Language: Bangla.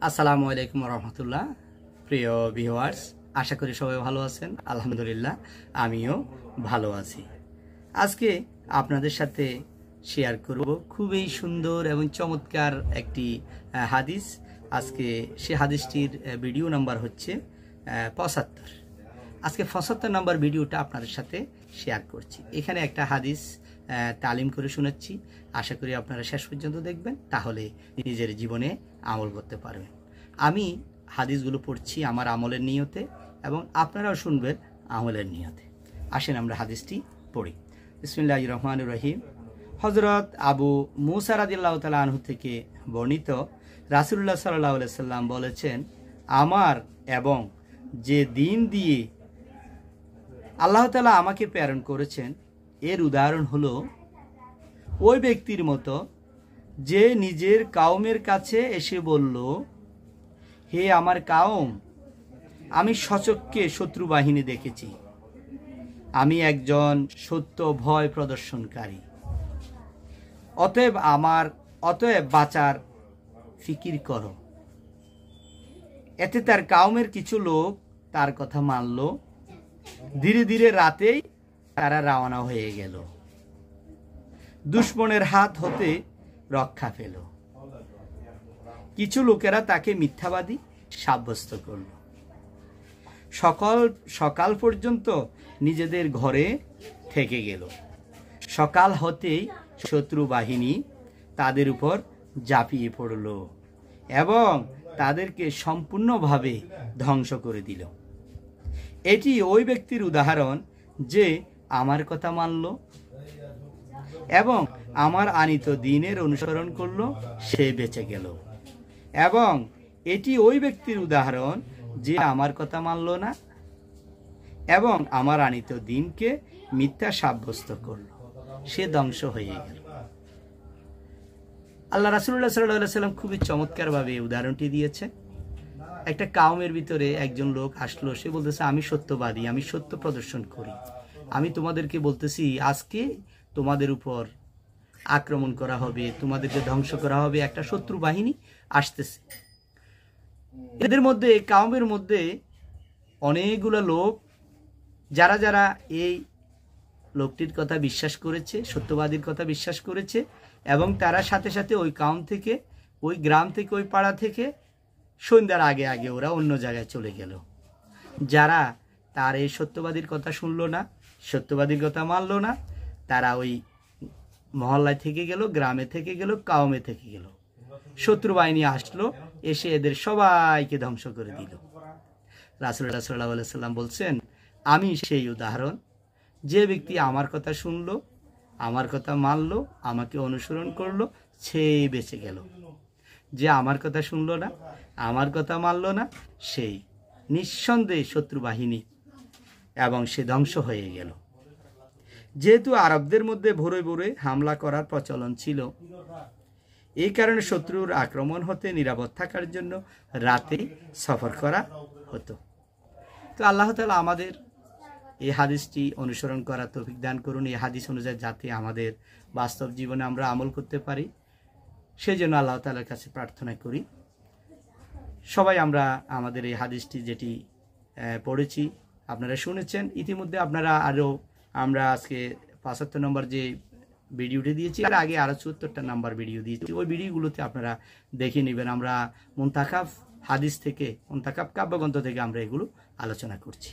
আসসালামু আলাইকুম রহমতুল্লাহ। প্রিয় ভিউয়ার্স, আশা করি সবাই ভালো আছেন। আলহামদুলিল্লাহ, আমিও ভালো আছি। আজকে আপনাদের সাথে শেয়ার করব খুবই সুন্দর এবং চমৎকার একটি হাদিস। আজকে সে হাদিসটির ভিডিও নাম্বার হচ্ছে ৭৫। আজকে ৭৫ নাম্বার ভিডিওটা আপনাদের সাথে শেয়ার করছি। এখানে একটা হাদিস তালিম করে শোনাচ্ছি। আশা করি আপনারা শেষ পর্যন্ত দেখবেন, তাহলে নিজের জীবনে আমল করতে পারবেন। আমি হাদিসগুলো পড়ছি আমার আমলের নিয়তে, এবং আপনারাও শুনবেন আমলের নিয়তে। আসেন আমরা হাদিসটি পড়ি। বিসমিল্লাহির রহমানির রহিম। হযরত আবু মুসা রাদিয়াল্লাহু তাআলা আনহু থেকে বর্ণিত, রাসূলুল্লাহ সাল্লাল্লাহু আলাইহি সাল্লাম বলেছেন, আমার এবং যে দিন দিয়ে আল্লাহ তাআলা আমাকে প্রেরণ করেছেন এর উদাহরণ হলো ওই ব্যক্তির মতো যে নিজের কাউমের কাছে এসে বলল, হে আমার কাউম, আমি সচক্ষে শত্রু বাহিনী দেখেছি, আমি একজন সত্য ভয় প্রদর্শনকারী, অতএব বাঁচার ফিকির করো। এতে তার কাউমের কিছু লোক তার কথা মানল। ধীরে ধীরে রাতেই তারা রওনা হয়ে গেল, দুশমনের হাত হতে রক্ষা পেল। কিছু লোকেরা তাকে মিথ্যাবাদী সাব্যস্ত করল। সকাল পর্যন্ত নিজেদের ঘরে থেকে গেল। সকাল হতেই শত্রু বাহিনী তাদের উপর ঝাঁপিয়ে পড়ল এবং তাদেরকে সম্পূর্ণভাবে ধ্বংস করে দিল। এটি ওই ব্যক্তির উদাহরণ যে আমার কথা মানল এবং আমার আনিত দ্বীনের অনুসরণ করল, সে বেঁচে গেল। এবং এটি ওই ব্যক্তির উদাহরণ যে আমার কথা মানল না এবং আমার আনিত দ্বীনকে মিথ্যা সাব্যস্ত করল, সে ধ্বংস হয়ে গেল। আল্লাহ রাসূলুল্লাহ সাল্লাল্লাহু আলাইহি সাল্লাম খুবই চমৎকারভাবে এই উদাহরণটি দিয়েছে। একটা কাউমের ভিতরে একজন লোক আসলো, সে বলতেছে, আমি সত্যবাদী, আমি সত্য প্রদর্শন করি, আমি তোমাদেরকে বলতেছি আজকে তোমাদের উপর আক্রমণ করা হবে, তোমাদেরকে ধ্বংস করা হবে, একটা শত্রু বাহিনী আসতেছে। এদের মধ্যে কাউমের মধ্যে অনেকগুলো লোক যারা যারা এই লোকটির কথা বিশ্বাস করেছে, সত্যবাদীর কথা বিশ্বাস করেছে, এবং তারা সাথে সাথে ওই কাউম থেকে, ওই গ্রাম থেকে, ওই পাড়া থেকে সন্ধ্যার আগে আগে ওরা অন্য জায়গায় চলে গেল। যারা তার এই সত্যবাদীর কথা শুনলো না, সত্যবাদীর কথা মানল না, তারা ওই মহল্লায় থেকে গেল, গ্রামে থেকে গেল, কাউমে থেকে গেল। শত্রু বাহিনী আসলো, এসে এদের সবাইকে ধ্বংস করে দিল। রাসূলুল্লাহ সাল্লাল্লাহু আলাইহি সাল্লাম বলছেন, আমি সেই উদাহরণ যে ব্যক্তি আমার কথা শুনলো, আমার কথা মানলো, আমাকে অনুসরণ করলো, সে বেঁচে গেল। যে আমার কথা শুনলো না, আমার কথা মানলো না, সেই নিঃসন্দেহে শত্রু বাহিনী এবং সে ধ্বংস হয়ে গেল। যেহেতু আরবদের মধ্যে ভোরে ভোরে হামলা করার প্রচলন ছিল, এই কারণে শত্রুর আক্রমণ হতে নিরাপদ থাকার জন্য রাতে সফর করা হতো। তো আল্লাহ তাআলা আমাদের এই হাদিসটি অনুসরণ করার তৌফিক দান করুন। এই হাদিস অনুযায়ী যাতে আমাদের বাস্তব জীবনে আমরা আমল করতে পারি, সেই জন্য আল্লাহ তাআলার কাছে প্রার্থনা করি। সবাই আমরা আমাদের এই হাদিসটি যেটি পড়েছি আপনারা শুনেছেন ইতিমধ্যে। আপনারা আমরা আজকে ৭৫ নম্বর যে ভিডিওটি দিয়েছি, আর আগে আরও ৭৪টা নাম্বার ভিডিও দিয়েছি, ওই ভিডিওগুলোতে আপনারা দেখে নেবেন। আমরা মুনতাখাব হাদিস থেকে, মুনতাখাব কাব্যগ্রন্থ থেকে আমরা এগুলো আলোচনা করছি।